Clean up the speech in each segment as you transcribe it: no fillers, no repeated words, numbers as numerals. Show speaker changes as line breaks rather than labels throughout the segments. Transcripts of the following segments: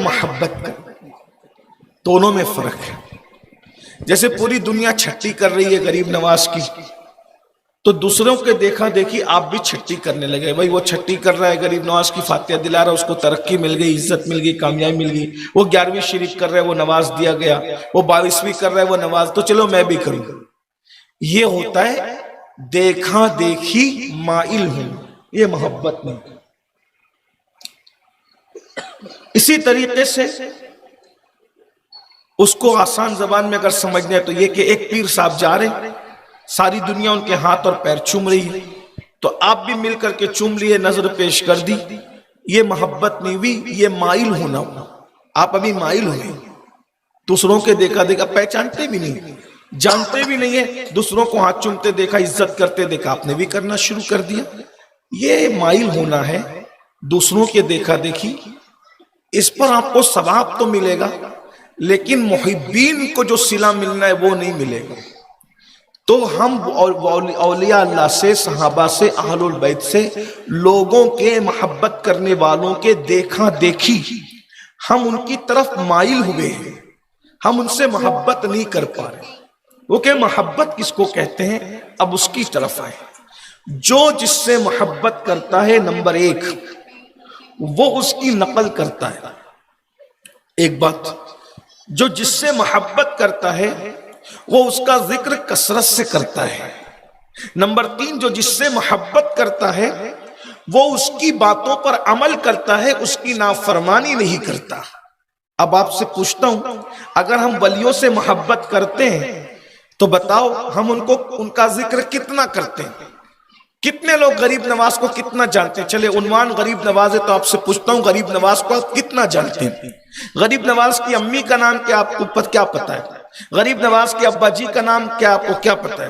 محبت کرنا، دونوں میں فرق ہے۔ جیسے پوری دنیا چھٹی کر رہی ہے غریب نواز کی، تو دوسروں کے دیکھا دیکھی آپ بھی چھٹی کرنے لگے۔ بھائی وہ چھٹی کر رہا ہے، غریب نواز کی فاتحہ دلا رہا ہے، اس کو ترقی مل گئی، عزت مل گئی، کامیابی مل گئی۔ وہ 11ویں شریف کر رہا ہے، وہ نواز دیا گیا۔ وہ 22ویں کر رہا ہے، وہ نواز، تو چلو میں بھی کروں۔ یہ ہوتا ہے دیکھا دیکھی مائل ہوں، یہ محبت نہیں۔ اسی طریقے سے اس کو آسان زبان میں اگر سمجھنا ہے تو یہ کہ ایک پیر صاحب جا رہے ہیں، ساری دنیا ان کے ہاتھ اور پیر چوم رہی ہے، تو آپ بھی مل کر کے چوم لیے، نظر پیش کر دی، یہ محبت نہیں ہوئی، یہ مائل ہونا ہوا۔ آپ ابھی مائل ہوئے، دوسروں کے دیکھا دیکھا، پہچانتے بھی نہیں، جانتے بھی نہیں ہے، دوسروں کو ہاتھ چومتے دیکھا، عزت کرتے دیکھا، آپ نے بھی کرنا شروع کر دیا۔ یہ مائل ہونا ہے، دوسروں کے دیکھا دیکھی۔ اس پر آپ کو ثواب تو ملے گا، لیکن محبین کو جو صلہ ملنا ہے وہ نہیں ملے گا۔ تو ہم اولیاء اللہ سے، صحابہ سے، اہل البیت سے، لوگوں کے محبت کرنے والوں کے دیکھا دیکھی ہم ان کی طرف مائل ہوئے ہیں، ہم ان سے محبت نہیں کر پا رہے۔ وہ کہ محبت کس کو کہتے ہیں، اب اس کی طرف آئے۔ جو جس سے محبت کرتا ہے، نمبر 1 وہ اس کی نقل کرتا ہے۔ ایک بات، جو جس سے محبت کرتا ہے وہ اس کا ذکر کثرت سے کرتا ہے۔ نمبر 3 جو جس سے محبت کرتا ہے وہ اس کی باتوں پر عمل کرتا ہے، اس کی نافرمانی نہیں کرتا۔ اب آپ سے پوچھتا ہوں، اگر ہم ولیوں سے محبت کرتے ہیں تو بتاؤ ہم ان کا ذکر کتنا کرتے ہیں؟ کتنے لوگ غریب نواز کو کتنا جانتے ہیں؟ چلے عنوان غریب نواز ہے تو آپ سے پوچھتا ہوں، غریب نواز کو آپ کتنا جانتے ہیں؟ غریب نواز کی امی کا نام کیا آپ کو کیا پتا ہے؟ غریب نواز کے ابا جی کا نام کیا آپ کو کیا پتا ہے؟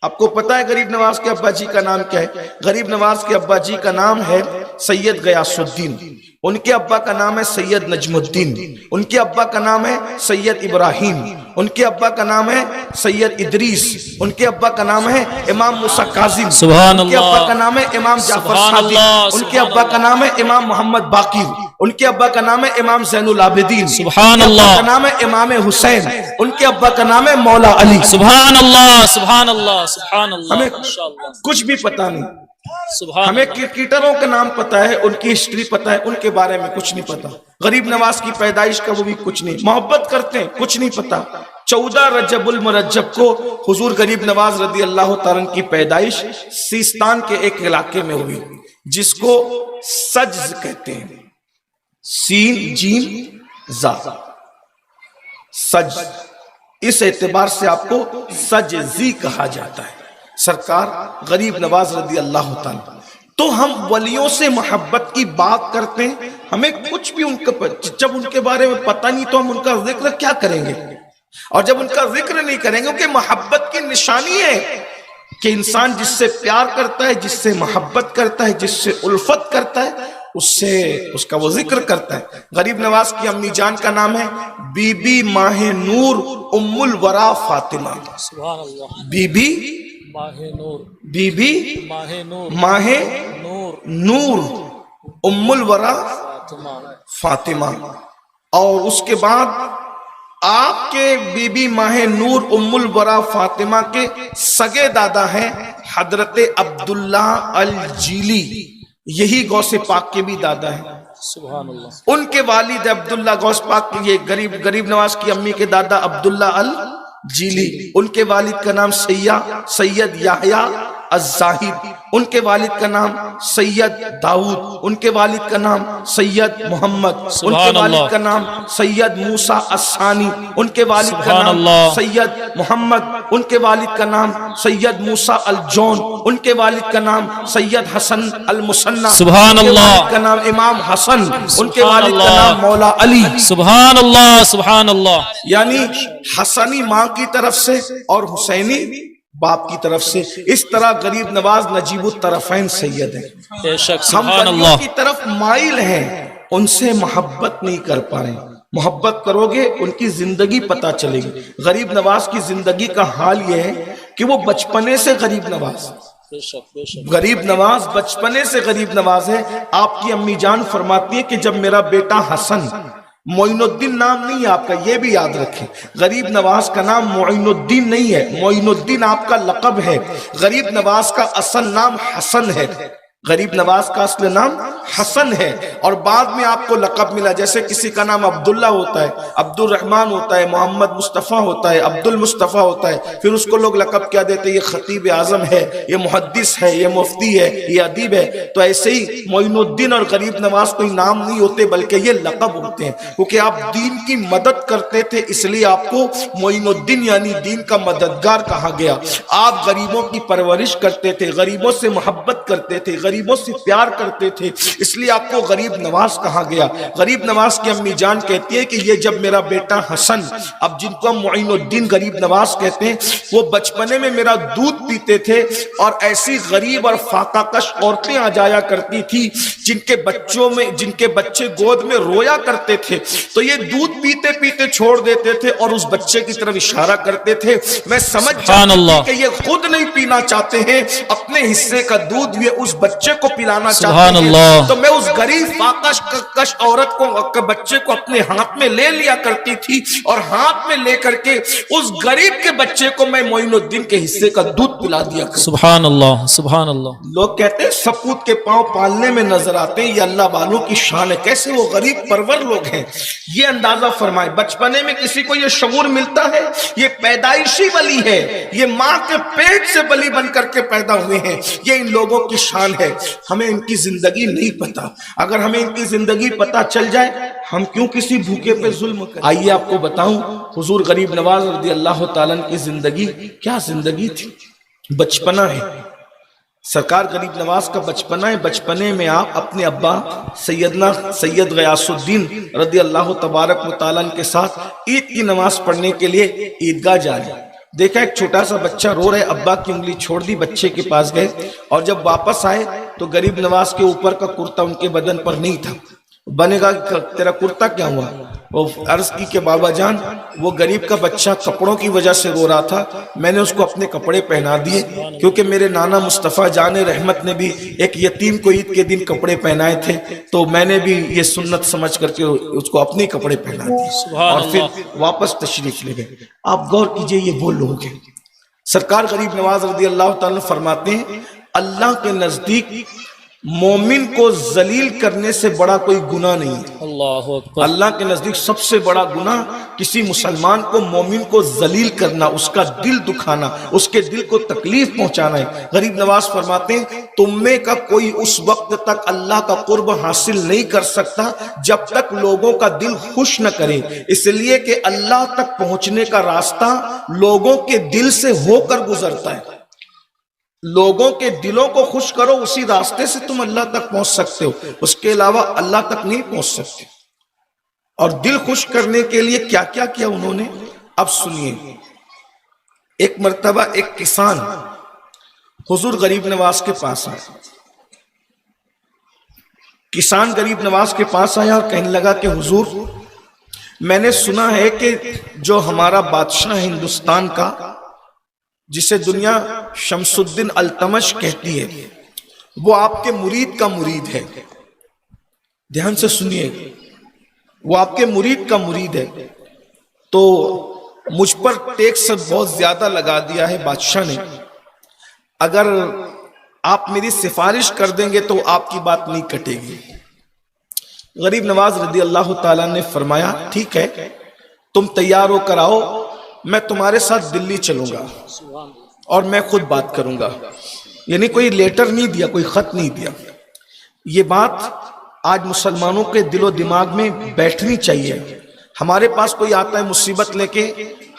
آپ کو پتا ہے غریب نواز کے ابا جی کا نام کیا ہے؟ غریب نواز کے ابا جی کا نام ہے سید غیاث الدین، ان کے ابا کا نام ہے سید نجم الدین، ان کے ابا کا نام ہے سید ابراہیم، ان کے ابا کا نام ہے سید ادریس، ان کے ابا کا نام ہے امام موسیٰ کاظم، ان کے ابا کا نام ہے امام جعفر صادق، ان کے ابا کا نام ہے امام محمد باقر، ان کے ابا کا نام ہے امام زین العابدین،
سبحان اللہ،
کا نام ہے امام حسین، ان کے ابا کا نام ہے مولا علی۔
سبحان اللہ، سبحان اللہ، سبحان اللہ،
ہمیں
ماشاءاللہ،
کچھ بھی پتا نہیں،
سبحان
ہمیں
اللہ،
کرکٹروں کا نام پتا ہے، ان کی ہسٹری پتا ہے، ان کے بارے میں کچھ نہیں پتا۔ غریب نواز کی پیدائش کا وہ بھی کچھ نہیں، محبت کرتے ہیں کچھ نہیں پتا۔ 14 رجب المرجب کو حضور غریب نواز رضی اللہ تعالیٰ کی پیدائش سیستان کے ایک علاقے میں ہوئی، جس کو سجز کہتے ہیں، سین جیم زا، سج، اس اعتبار سے آپ کو سجزی کہا جاتا ہے، سرکار غریب نواز رضی اللہ تعالیٰ۔ تو ہم ولیوں سے محبت کی بات کرتے ہیں، ہمیں کچھ بھی جب ان کے بارے میں پتہ نہیں تو ہم ان کا ذکر کیا کریں گے؟ اور جب ان کا ذکر نہیں کریں گے، کہ محبت کی نشانی ہے کہ انسان جس سے پیار کرتا ہے، جس سے محبت کرتا ہے، جس سے الفت کرتا ہے، اس کا وہ ذکر کرتا ہے۔ غریب نواز کی امی جان کا نام ہے بی بی ماہ نور ام الورا فاطمہ،
سبحان اللہ،
بی بی
ماہ نور،
بی بی
ماہ نور،
ماہ
نور،
نور ام الورا
فاطمہ،
فاطمہ۔ اور اس کے بعد آپ کے بی بی ماہ نور ام الورا فاطمہ کے سگے دادا ہیں حضرت عبداللہ الجیلی، یہی غوث پاک کے بھی دادا ہیں۔
سبحان اللہ،
ان کے والد عبداللہ غوث پاک کے، یہ غریب نواز کی امی کے دادا عبداللہ الجیلی، ان کے والد کا نام سید یحییٰ الزاہد، ان کے والد کا نام سید داؤد، ان کے والد کا نام سید محمد، ان کے والد کا نام سید موسیٰ الثانی، ان کے والد کا نام سید محمد، ان کے والد کا نام سید موسیٰ الجون، ان کے والد کا نام سید حسن المثنی،
سبحان
ان کے
اللہ،
والد کا نام امام حسن، ان کے والد کا نام مولا علی۔
سبحان اللہ، سبحان اللہ،
یعنی حسنی ماں کی طرف سے اور حسینی باپ کی طرف سے۔ اس طرح غریب نواز نجیب الطرفین سید ہیں۔
بے شک،
ہم
سبحان
ولیوں
اللہ،
کی طرف مائل ہیں، ان سے محبت نہیں کر پا رہے۔ محبت کرو گے ان کی زندگی پتہ چلے گی۔ غریب نواز کی زندگی کا حال یہ ہے کہ وہ بچپنے سے غریب نواز،
بے شک، بے شک،
غریب نواز بچپنے سے غریب نواز ہے۔ آپ کی امی جان فرماتی ہے کہ جب میرا بیٹا حسن معین الدین نام نہیں ہے آپ کا، یہ بھی یاد رکھیں. غریب نواز کا نام معین الدین نہیں ہے، معین الدین آپ کا لقب ہے. غریب نواز کا اصل نام حسن ہے. غریب نواز کا اصل نام حسن ہے، اور بعد میں آپ کو لقب ملا. جیسے کسی کا نام عبداللہ ہوتا ہے، عبد الرحمن ہوتا ہے، محمد مصطفیٰ ہوتا ہے، عبد المصطفیٰ ہوتا ہے، پھر اس کو لوگ لقب کیا دیتے ہیں، یہ خطیب اعظم ہے، یہ محدث ہے، یہ مفتی ہے، یہ ادیب ہے. تو ایسے ہی معین الدین اور غریب نواز کوئی نام نہیں ہوتے بلکہ یہ لقب ہوتے ہیں، کیونکہ آپ دین کی مدد کرتے تھے اس لیے آپ کو معین الدین یعنی دین کا مددگار کہا گیا. آپ غریبوں کی پرورش کرتے تھے، غریبوں سے محبت کرتے تھے، غریبوں سے پیار کرتے تھے، اس لیے آپ کو غریب نواز کہا گیا. غریب نواز کی امی جان کہتی ہے کہ یہ جب میرا بیٹا حسن، اب جن کو ہم معین الدین غریب نواز کہتے ہیں، وہ بچپنے میں میرا دودھ پیتے تھے، اور ایسی غریب اور فاقہ کش عورتیں آ جایا کرتی تھی جن کے بچے گود میں رویا کرتے تھے، تو یہ دودھ پیتے پیتے چھوڑ دیتے تھے اور اس بچے کی طرف اشارہ کرتے تھے. میں سمجھ جاتی تھی کہ یہ خود نہیں پینا چاہتے ہیں، اپنے حصے کا دودھ یہ اس بچے کو پلانا چاہتے ہیں. تو میں اس غریب فاقہ کش عورت کو، بچے کو اپنے ہاتھ میں لے لیا کرتی تھی، اور ہاتھ میں لے کر کے اس غریب کے بچے کو میں معین الدین کے حصے کا دودھ پلا دیا کرتی.
سبحان اللہ، سبحان اللہ.
لوگ کہتے ہیں سپوت کے پاؤں پالنے میں نظر آتے ہیں، یہ اللہ والوں کی شان ہے. کیسے وہ غریب پرور لوگ ہیں، یہ اندازہ فرمائے. بچپنے میں کسی کو یہ شعور ملتا ہے، یہ پیدائشی ولی ہے، یہ ماں کے پیٹ سے ولی بن کر کے پیدا ہوئے ہیں. یہ ان لوگوں کی شان ہے. ہمیں ان کی زندگی نہیں پتا. اگر ہمیں ان کی زندگی پتا چل جائے، ہم کیوں کسی بھوکے پہ ظلم کریں. آئیے آپ کو بتاؤں حضور غریب نواز رضی اللہ تعالیٰ کی زندگی کیا زندگی تھی. بچپنا ہے سرکار غریب نواز کا، بچپنا ہے. بچپنے میں آپ اپنے ابا سید غیاث الدین رضی اللہ تبارک و تعالیٰ کے ساتھ عید کی نماز پڑھنے کے لیے عیدگاہ جا رہے. دیکھا ایک چھوٹا سا بچہ رو رہا ہے، ابا کی انگلی چھوڑ دی، بچے کے پاس گئے، اور جب واپس آئے تو غریب نواز کے اوپر کا کرتا ان کے بدن پر نہیں تھا. بنے گا تیرا کرتا کیا ہوا؟ وہ عرض کی کہ بابا جان، وہ غریب کا بچہ کپڑوں کی وجہ سے رو رہا تھا، میں نے اس کو اپنے کپڑے پہنا دیے، کیونکہ میرے نانا مصطفیٰ جان رحمت نے بھی ایک یتیم کو عید کے دن کپڑے پہنائے تھے، تو میں نے بھی یہ سنت سمجھ کر کے اس کو اپنے کپڑے پہنا دیے، اور پھر واپس تشریف لے گئے. آپ غور کیجئے، یہ وہ لوگ ہیں. سرکار غریب نواز رضی اللہ تعالیٰ فرماتے ہیں اللہ کے نزدیک مومن کو ذلیل کرنے سے بڑا کوئی گناہ نہیں ہے.
اللہ اکبر.
اللہ کے نزدیک سب سے بڑا گناہ کسی مسلمان کو، مومن کو ذلیل کرنا، اس کا دل دکھانا، اس کے دل کو تکلیف پہنچانا ہے. غریب نواز فرماتے ہیں تم میں کا کوئی اس وقت تک اللہ کا قرب حاصل نہیں کر سکتا جب تک لوگوں کا دل خوش نہ کرے، اس لیے کہ اللہ تک پہنچنے کا راستہ لوگوں کے دل سے ہو کر گزرتا ہے. لوگوں کے دلوں کو خوش کرو، اسی راستے سے تم اللہ تک پہنچ سکتے ہو، اس کے علاوہ اللہ تک نہیں پہنچ سکتے. اور دل خوش کرنے کے لیے کیا کیا کیا انہوں نے، اب سنیے. ایک مرتبہ ایک کسان حضور غریب نواز کے پاس آیا. کسان غریب نواز کے پاس آیا اور کہنے لگا کہ حضور، میں نے سنا ہے کہ جو ہمارا بادشاہ ہندوستان کا، جسے دنیا شمس الدین التمش کہتی ہے، وہ آپ کے مرید کا مرید ہے. دھیان سے سنیے، وہ آپ کے مرید کا مرید ہے. تو مجھ پر ٹیکس بہت زیادہ لگا دیا ہے بادشاہ نے، اگر آپ میری سفارش کر دیں گے تو آپ کی بات نہیں کٹے گی. غریب نواز رضی اللہ تعالیٰ نے فرمایا ٹھیک ہے، تم تیار ہو کر آؤ، میں تمہارے ساتھ دلی چلوں گا اور میں خود بات کروں گا. یعنی کوئی لیٹر نہیں دیا، کوئی خط نہیں دیا. یہ بات آج مسلمانوں کے دل و دماغ میں بیٹھنی چاہیے. ہمارے پاس کوئی آتا ہے مصیبت لے کے،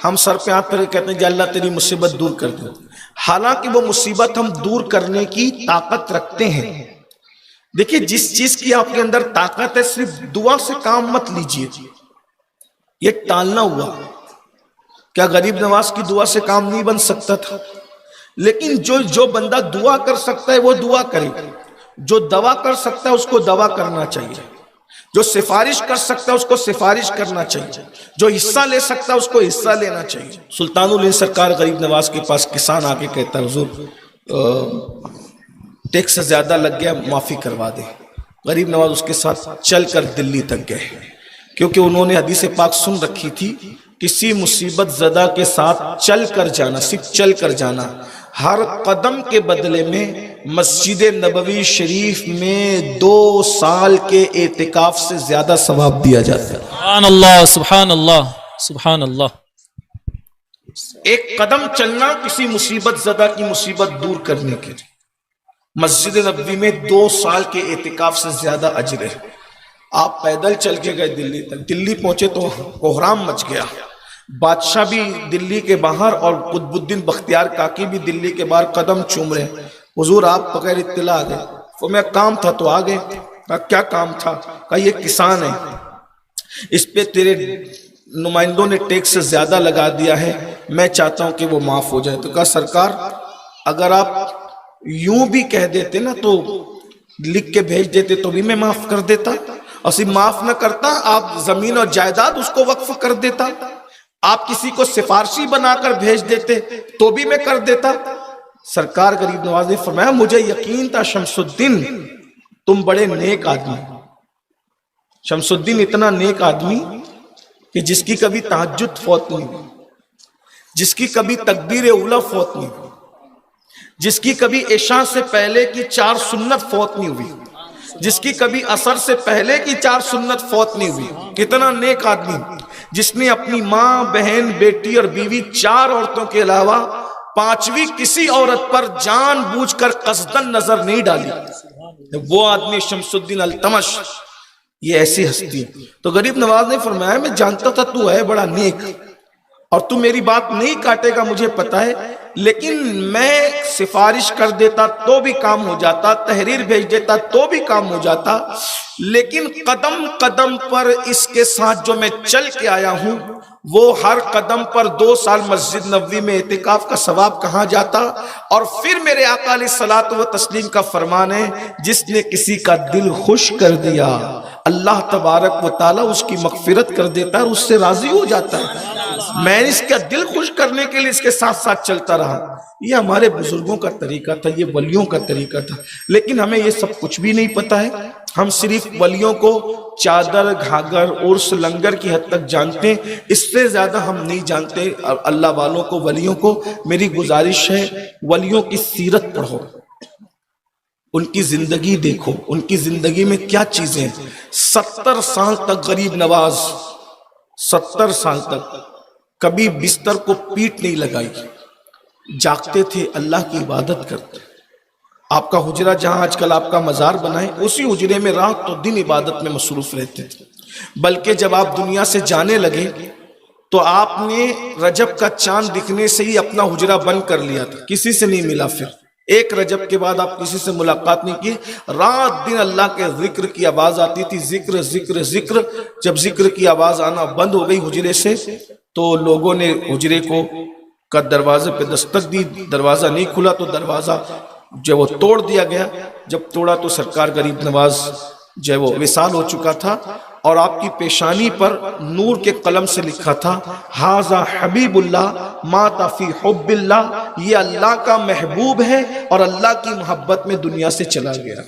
ہم سر پہ ہاتھ کر کہتے ہیں کہ اللہ تیری مصیبت دور کر دے، حالانکہ وہ مصیبت ہم دور کرنے کی طاقت رکھتے ہیں. دیکھیے جس چیز کی آپ کے اندر طاقت ہے، صرف دعا سے کام مت لیجئے. یہ ٹالنا ہوا. کیا غریب نواز کی دعا سے کام نہیں بن سکتا تھا؟ لیکن جو بندہ دعا کر سکتا ہے وہ دعا کرے، جو دوا کر سکتا ہے اس کو دوا کرنا چاہیے، جو سفارش کر سکتا ہے اس کو سفارش کرنا چاہیے، جو حصہ لے سکتا ہے اس کو حصہ لینا چاہیے. سلطان الہند سرکار غریب نواز کے پاس کسان آ کے کہتا ہے حضور ٹیکس زیادہ لگ گیا، معافی کروا دے. غریب نواز اس کے ساتھ چل کر دلی تک گئے. کیونکہ انہوں نے حدیث پاک سن رکھی تھی، کسی مصیبت زدہ کے ساتھ چل کر جانا، صرف چل کر جانا، ہر قدم کے بدلے میں مسجد نبوی شریف میں 2 سال کے اعتکاف سے زیادہ ثواب دیا جاتا ہے۔
سبحان اللہ سبحان اللہ سبحان اللہ۔
ایک قدم چلنا کسی مصیبت زدہ کی مصیبت دور کرنے کے لیے مسجد نبوی میں 2 سال کے اعتکاف سے زیادہ اجر ہے۔ آپ پیدل چل کے گئے دلی تک، دلی پہنچے تو کوہرام مچ گیا، بادشاہ بھی دلی کے باہر اور قطب الدین بختیار کاکی بھی دلی کے باہر قدم چوم رہے، حضور آپ بغیر اطلاع آ گئے۔ تو میں کام تھا تو آ گئے۔ کہا کیا کام تھا؟ کہا یہ کسان ہے، اس پہ تیرے نمائندوں نے ٹیکس زیادہ لگا دیا ہے، میں چاہتا ہوں کہ وہ معاف ہو جائے۔ تو کہا سرکار اگر آپ یوں بھی کہہ دیتے نا تو لکھ کے بھیج دیتے تو بھی میں معاف کر دیتا، اور صرف معاف نہ کرتا، آپ زمین اور جائیداد اس کو وقف کر دیتا، آپ کسی کو سفارشی بنا کر بھیج دیتے تو بھی میں کر دیتا۔ سرکار غریب نواز نے فرمایا مجھے یقین تھا شمس الدین تم بڑے نیک آدمی، شمس الدین اتنا نیک آدمی کہ جس کی کبھی تہجد فوت نہیں ہوئی، جس کی کبھی تکبیر اولیٰ فوت نہیں ہوئی، جس کی کبھی عشاء سے پہلے کی 4 سنت فوت نہیں ہوئی، جس کی کبھی عصر سے پہلے کی 4 سنت فوت نہیں ہوئی۔ کتنا نیک آدمی، جس نے اپنی ماں، بہن، بیٹی اور بیوی 4 عورتوں کے علاوہ 5ویں کسی عورت پر جان بوجھ کر قصدن نظر نہیں ڈالی، وہ آدمی شمس الدین التمش، یہ ایسی ہستی۔ تو غریب نواز نے فرمایا میں جانتا تھا تو ہے بڑا نیک اور تو میری بات نہیں کاٹے گا مجھے پتا ہے، لیکن میں سفارش کر دیتا تو بھی کام ہو جاتا، تحریر بھیج دیتا تو بھی کام ہو جاتا، لیکن قدم قدم پر اس کے ساتھ جو میں چل کے آیا ہوں وہ ہر قدم پر 2 سال مسجد نبوی میں اعتکاف کا ثواب کہاں جاتا۔ اور پھر میرے آقا علیہ الصلوۃ والتسلیم کا فرمان ہے جس نے کسی کا دل خوش کر دیا اللہ تبارک و تعالیٰ اس کی مغفرت کر دیتا ہے اور اس سے راضی ہو جاتا ہے۔ میں اس کا دل خوش کرنے کے لیے اس کے ساتھ ساتھ چلتا رہا۔ یہ ہمارے بزرگوں کا طریقہ تھا، یہ ولیوں کا طریقہ تھا، لیکن ہمیں یہ سب کچھ بھی نہیں پتا ہے۔ ہم صرف ولیوں کو چادر، گھاگھر، عرس، لنگر کی حد تک جانتے ہیں، اس سے زیادہ ہم نہیں جانتے اللہ والوں کو، ولیوں کو۔ میری گزارش ہے ولیوں کی سیرت پڑھو، ان کی زندگی دیکھو، ان کی زندگی میں کیا چیزیں ہیں۔ 70 سال تک غریب نواز، 70 سال تک کبھی بستر کو پیٹ نہیں لگائی، جاگتے تھے، اللہ کی عبادت کرتے۔ آپ کا حجرہ جہاں آج کل آپ کا مزار بنا ہے اسی حجرے میں رات و دن عبادت میں مصروف رہتے تھے۔ بلکہ جب آپ دنیا سے جانے لگے تو آپ نے رجب کا چاند دکھنے سے ہی اپنا حجرہ بند کر لیا تھا، کسی سے نہیں ملا۔ پھر 1 رجب کے بعد آپ کسی سے ملاقات نہیں کی، رات دن اللہ کے ذکر کی آواز آتی تھی، ذکر ذکر ذکر۔ جب ذکر کی آواز آنا بند ہو گئی حجرے سے تو لوگوں نے حجرے کا دروازے پہ دستک دی، دروازہ نہیں کھلا تو دروازہ جو وہ توڑ دیا گیا۔ جب توڑا تو سرکار غریب نواز جو وہ وصال ہو چکا تھا، اور آپ کی پیشانی پر نور کے قلم سے لکھا تھا ھذا حبیب اللہ مات فی حب اللہ، یہ اللہ کا محبوب ہے اور اللہ کی محبت میں دنیا سے چلا گیا۔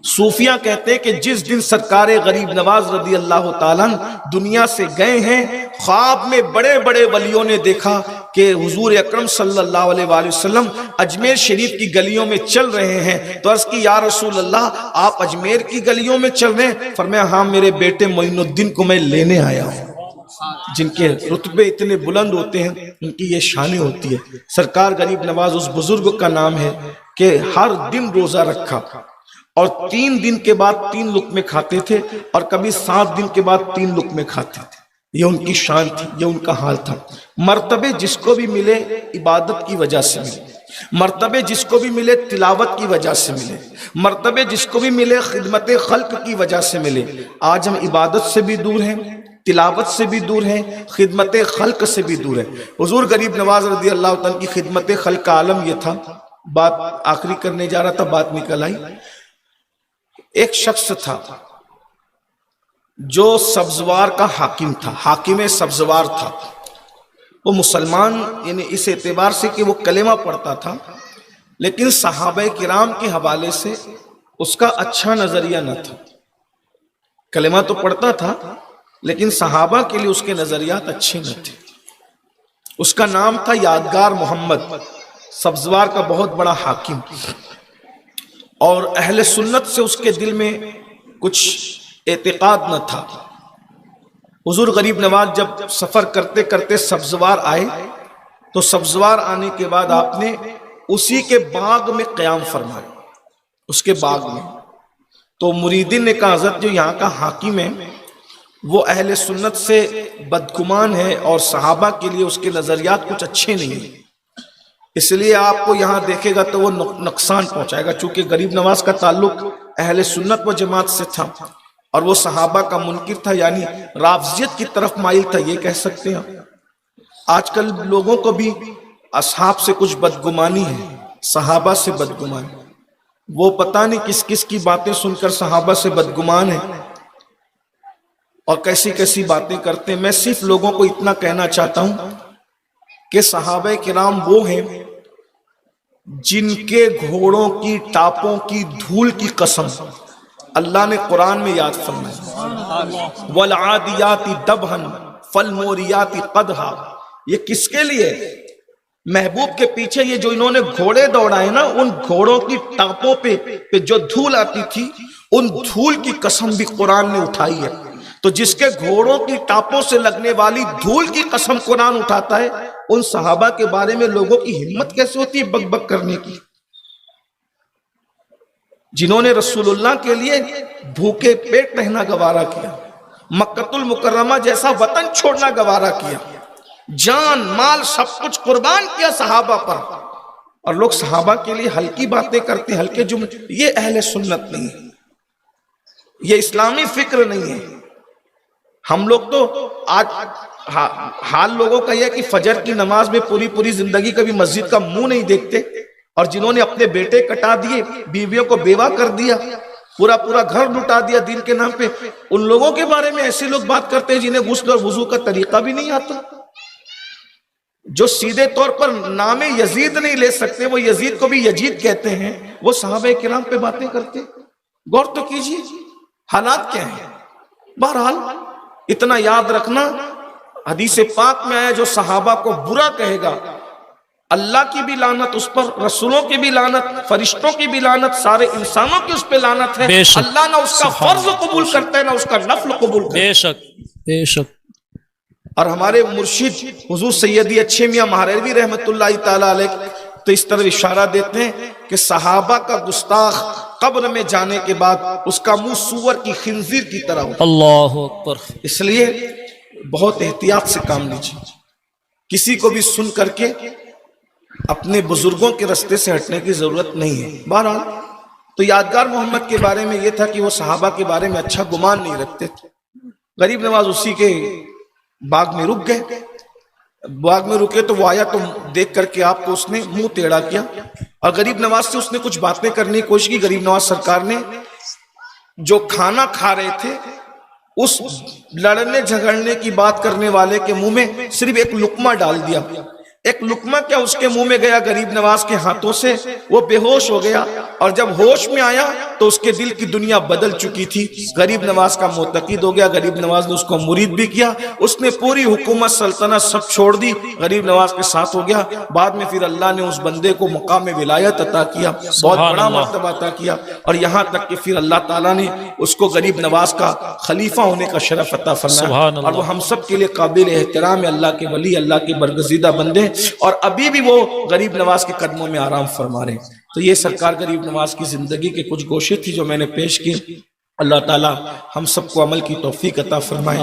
صوفیہ کہتے ہیں کہ جس دن سرکار غریب نواز رضی اللہ تعالیٰ دنیا سے گئے ہیں، خواب میں بڑے بڑے ولیوں نے دیکھا کہ حضور اکرم صلی اللہ علیہ وآلہ وسلم اجمیر شریف کی گلیوں میں چل رہے ہیں۔ تو عرض کی یا رسول اللہ آپ اجمیر کی گلیوں میں چل رہے ہیں؟ فرمایا ہاں میرے بیٹے معین الدین کو میں لینے آیا ہوں۔ جن کے رتبے اتنے بلند ہوتے ہیں ان کی یہ شان ہوتی ہے۔ سرکار غریب نواز اس بزرگ کا نام ہے کہ ہر دن روزہ رکھا اور 3 دن کے بعد 3 لقمے کھاتے تھے، اور کبھی 7 دن کے بعد 3 لقمے کھاتے تھے۔ یہ ان کی شان تھی، یہ ان کا حال تھا۔ مرتبے جس کو بھی ملے عبادت کی وجہ سے ملے، مرتبے جس کو بھی ملے تلاوت کی وجہ سے ملے، مرتبے جس کو بھی ملے خدمت خلق کی وجہ سے ملے۔ آج ہم عبادت سے بھی دور ہیں، تلاوت سے بھی دور ہیں، خدمت خلق سے بھی دور ہیں۔ حضور غریب نواز رضی اللہ تعالیٰ کی خدمت خلق کا عالم یہ تھا۔ بات آخری کرنے جا رہا تھا، بات نکل آئی۔ ایک شخص تھا جو سبزوار کا حاکم تھا، حاکم سبزوار تھا۔ وہ مسلمان یعنی اس اعتبار سے کہ وہ کلمہ پڑھتا تھا، لیکن صحابہ کرام کے حوالے سے اس کا اچھا نظریہ نہ تھا۔ کلمہ تو پڑھتا تھا لیکن صحابہ کے لیے اس کے نظریات اچھے نہ تھے. اس کا نام تھا یادگار محمد، سبزوار کا بہت بڑا حاکم، اور اہل سنت سے اس کے دل میں کچھ اعتقاد نہ تھا. حضور غریب نواز جب سفر کرتے کرتے سبزوار آئے تو سبزوار آنے کے بعد آپ نے اسی کے باغ میں قیام فرمایا. اس کے باغ میں تو مریدین نے کہا حضرت جو یہاں کا حاکم ہے وہ اہل سنت سے بدگمان ہے اور صحابہ کے لیے اس کے نظریات کچھ اچھے نہیں ہیں، اس لیے آپ کو یہاں دیکھے گا تو وہ نقصان پہنچائے گا. چونکہ غریب نواز کا تعلق اہل سنت و جماعت سے تھا اور وہ صحابہ کا منکر تھا، یعنی رافضیت کی طرف مائل تھا، یہ کہہ سکتے ہیں. آج کل لوگوں کو بھی اصحاب سے کچھ بدگمانی ہے، صحابہ سے بدگمانی. وہ پتہ نہیں کس کس کی باتیں سن کر صحابہ سے بدگمان ہیں اور کیسی کیسی باتیں کرتے ہیں. میں صرف لوگوں کو اتنا کہنا چاہتا ہوں کہ صحابہ کرام وہ ہیں جن کے گھوڑوں کی ٹاپوں کی دھول کی قسم اللہ نے قرآن میں یاد فرمائی، وَالْعَادِيَاتِ دَبْحًا فَالْمُورِيَاتِ قَدْحًا. یہ کس کے لیے؟ محبوب کے پیچھے یہ جو انہوں نے گھوڑے دوڑائے نا، ان گھوڑوں کی ٹاپوں پہ جو دھول آتی تھی ان دھول کی قسم بھی قرآن نے اٹھائی ہے. تو جس کے گھوڑوں کی ٹاپوں سے لگنے والی دھول کی قسم قرآن اٹھاتا ہے، ان صحابہ کے بارے میں لوگوں کی ہمت کیسے ہوتی ہے بک بک کرنے کی، جنہوں نے رسول اللہ کے لیے بھوکے پیٹ رہنا گوارا کیا، مکۃ المکرمہ جیسا وطن چھوڑنا گوارا کیا، جان مال سب کچھ قربان کیا صحابہ پر. اور لوگ صحابہ کے لیے ہلکی باتیں کرتے ہیں، ہلکے جملے. یہ اہل سنت نہیں ہے، یہ اسلامی فکر نہیں ہے. ہم لوگ تو آج حال لوگوں کا یہ کہ فجر کی نماز میں پوری زندگی کبھی مسجد کا منہ نہیں دیکھتے، اور جنہوں نے اپنے بیٹے کٹا دیے، بیویوں کو بیوہ کر دیا، پورا گھر لٹا دیا دین کے نام پہ، ان لوگوں کے بارے میں ایسے لوگ بات کرتے ہیں جنہیں غسل اور وضو کا طریقہ بھی نہیں آتا، جو سیدھے طور پر نام یزید نہیں لے سکتے، وہ یزید کو بھی یجید کہتے ہیں، وہ صحابہ کرام پہ باتیں کرتے. غور تو کیجئے حالات کیا ہیں. بہرحال اتنا یاد رکھنا، حدیث پاک میں آیا جو صحابہ کو برا کہے گا اللہ کی بھی لعنت اس پر، رسولوں کی بھی لعنت، فرشتوں کی بھی لعنت، سارے انسانوں کی اس پہ لعنت ہے. اللہ نہ اس کا فرض قبول کرتا ہے نہ اس کا نفل قبول کرتا ہے.
بے شک بے شک.
اور ہمارے مرشد حضور سیدی اچھے میاں مہاریروی رحمت اللہ تعالیٰ علیہ تو اس طرح اشارہ دیتے ہیں کہ صحابہ کا گستاخ قبر میں جانے کے بعد اس کا منہ سور کی خنزیر کی طرح ہوتا.
اللہ اکبر.
اس لیے بہت احتیاط سے کام لیجیے، کسی کو بھی سن کر کے اپنے بزرگوں کے رستے سے ہٹنے کی ضرورت نہیں ہے. بہرحال تو یادگار محمد کے بارے میں یہ تھا کہ وہ صحابہ کے بارے میں اچھا گمان نہیں رکھتے تھے. غریب نواز اسی کے باغ میں رک گئے. باغ میں رکے تو وہ آیا تو دیکھ کر کے آپ کو اس نے منہ ٹیڑھا کیا اور غریب نواز سے اس نے کچھ باتیں کرنے کی کوشش کی. غریب نواز سرکار نے جو کھانا کھا رہے تھے اس لڑنے جھگڑنے کی بات کرنے والے کے منہ میں صرف ایک لقمہ ڈال دیا. ایک لقمہ کیا اس کے منہ میں گیا غریب نواز کے ہاتھوں سے، وہ بے ہوش ہو گیا، اور جب ہوش میں آیا تو اس کے دل کی دنیا بدل چکی تھی. غریب نواز کا معتقد ہو گیا. غریب نواز نے اس کو مرید بھی کیا، اس نے پوری حکومت سلطنت سب چھوڑ دی، غریب نواز کے ساتھ ہو گیا. بعد میں پھر اللہ نے اس بندے کو مقام ولایت عطا کیا، بہت بڑا مرتبہ عطا کیا، اور یہاں تک کہ پھر اللہ تعالیٰ نے اس کو غریب نواز کا خلیفہ ہونے کا شرف عطا فرمایا. اور وہ ہم سب کے لیے قابل احترام ہے، اللہ کے ولی، اللہ کے برگزیدہ بندے، اور ابھی بھی وہ غریب نواز کے قدموں میں آرام فرما رہے ہیں. تو یہ سرکار غریب نواز کی زندگی کے کچھ گوشے تھی جو میں نے پیش کی. اللہ تعالی ہم سب کو عمل کی توفیق عطا فرمائے.